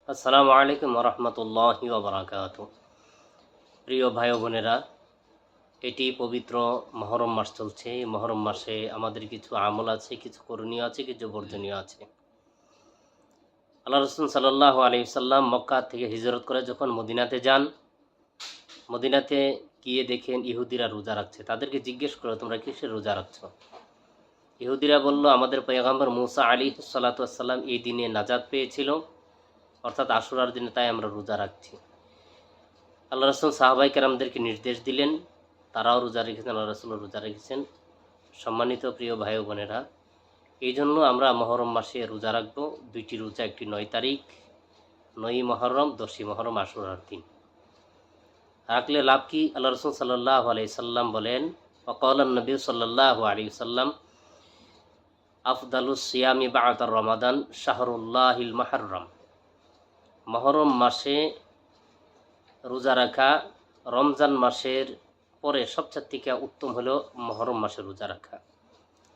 আসসালামু আলাইকুম রহমতুল্লাহি ওবরাকাতুহু। প্রিয় ভাই বোনেরা, এটি পবিত্র মহরম মাস চলছে। এই মহরম মাসে আমাদের কিছু আমল আছে, কিছু করণীয় আছে, কিছু বর্জনীয় আছে। আল্লাহ রাসূল সাল্লাল্লাহু আলাইহি সাল্লাম মক্কা থেকে হিজরত করে যখন মদিনাতে যান, মদিনাতে গিয়ে দেখেন ইহুদিরা রোজা রাখছে। তাদেরকে জিজ্ঞেস করো, তোমরা কিসের রোজা রাখছো? ইহুদিরা বলল, আমাদের পয়গম্বর মুসা আলাইহিস সালাতু ওয়াস সালাম এই দিনে নাজাত পেয়েছিল, অর্থাৎ আশুরার দিনে, তাই আমরা রোজা রাখছি। আল্লাহ রাসূল সাহাবায়ে কেরামদেরকে নির্দেশ দিলেন, তারাও রোজা রেখেছেন, আল্লাহ রাসূলও রোজা রেখেছেন। সম্মানিত প্রিয় ভাই ও বোনেরা, এই জন্য আমরা মহরম মাসে রোজা রাখব। দুইটি রোজা, একটি 9 তারিখ 9ই মহরম, 10ই মহরম আশুরার দিন। রাখলে লাভ কি? আল্লাহ রাসূল সাল্লাল্লাহু আলাইহি সাল্লাম বলেন, ওয়াকালান নবী সাল্লাল্লাহু আলাইহি সাল্লাম, আফদালুস সিয়ামি বা'দা রমাদান শাহরুল্লাহিল মুহররম। মহরম মাসে রোজা রাখা রমজান মাসের পরে সবচেয়ে থেকে উত্তম হলো মহরম মাসে রোজা রাখা।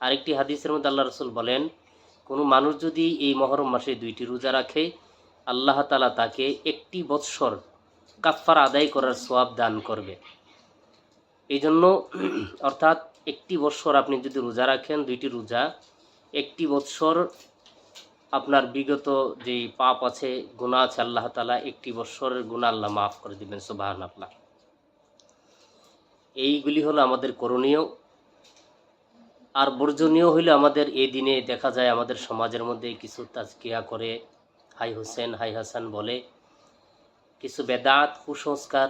আরেকটি হাদিসের মধ্যে আল্লাহ রাসূল বলেন, কোনো মানুষ যদি এই মহরম মাসে 2টি রোজা রাখে, আল্লাহ তাআলা তাকে 1টি বৎসর কাফারা আদায় করার সওয়াব দান করবে। এই জন্য অর্থাৎ 1টি বৎসর আপনি যদি রোজা রাখেন, 2টি রোজা, 1টি বৎসর আপনার বিগত যেই পাপ আছে, গুনাহ আছে, আল্লাহ তাআলা 1টি বৎসরের গুনাহ আল্লাহ মাফ করে দিবেন। সুবহানাল্লাহ। এইগুলি হলো আমাদের করণীয়। আর বর্জনীয় হইলে আমাদের এই দিনে দেখা যায় আমাদের সমাজের মধ্যে কিছু তাজকিয়া করে, হাই হোসেন হাই হাসান বলে, কিছু বেদাত, কুসংস্কার,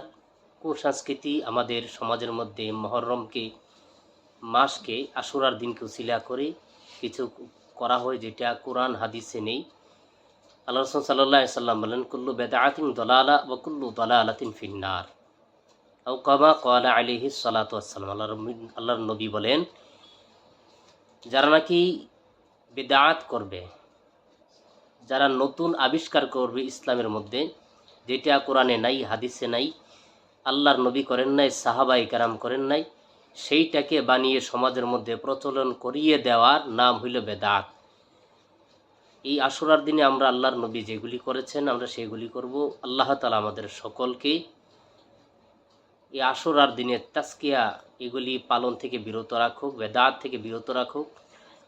কুসংস্কৃতি আমাদের সমাজের মধ্যে মহরমকে, মাসকে, আশুরার দিনকে উসিলা করে কিছু করা হয়, যেটা কোরআন হাদিসে নেই। আল্লাহ রাসূল সাল্লাল্লাহু আলাইহি সাল্লাম বলেন, কুল্লু বিদআতিন দালালা ওয়া কুল্লু দালালাতিন ফিন্নার। আও কামা ক্বালা আলাইহিস সালাতু ওয়াস সালাম। আল্লাহর নবী বলেন, যারা নাকি বিদআত করবে, যারা নতুন আবিষ্কার করবে ইসলামের মধ্যে, যেটা কোরআনে নাই, হাদিসে নাই, আল্লাহর নবী করেন নাই, সাহাবায়ে কেরাম করেন নাই, সেইটাকে বানিয়ে সমাজের মধ্যে প্রচলন করিয়ে দেওয়ার নাম হইল বেদাত। এই আশুরার দিনে আমরা আল্লাহর নবী যেগুলি করেছেন আমরা সেগুলি করব। আল্লাহ তাআলা আমাদের সকলকে এই আশুরার দিনে তাজকিয়া, এগুলি পালন থেকে বিরত রাখুক, বেদাত থেকে বিরত রাখুক,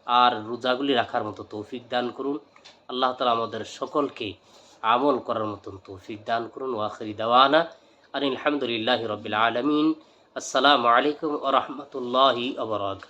আর রোজাগুলি রাখার মতো তৌফিক দান করুন। আল্লাহ তাআলা আমাদের সকলকে আমল করার মতন তৌফিক দান করুন। ওয়া আখিরি দাওয়ানা আলহামদুলিল্লাহি রাব্বিল আলামিন। আসসালামু আলাইকুম ওয়া রাহমাতুল্লাহি ওয়া বারাকাতুহু।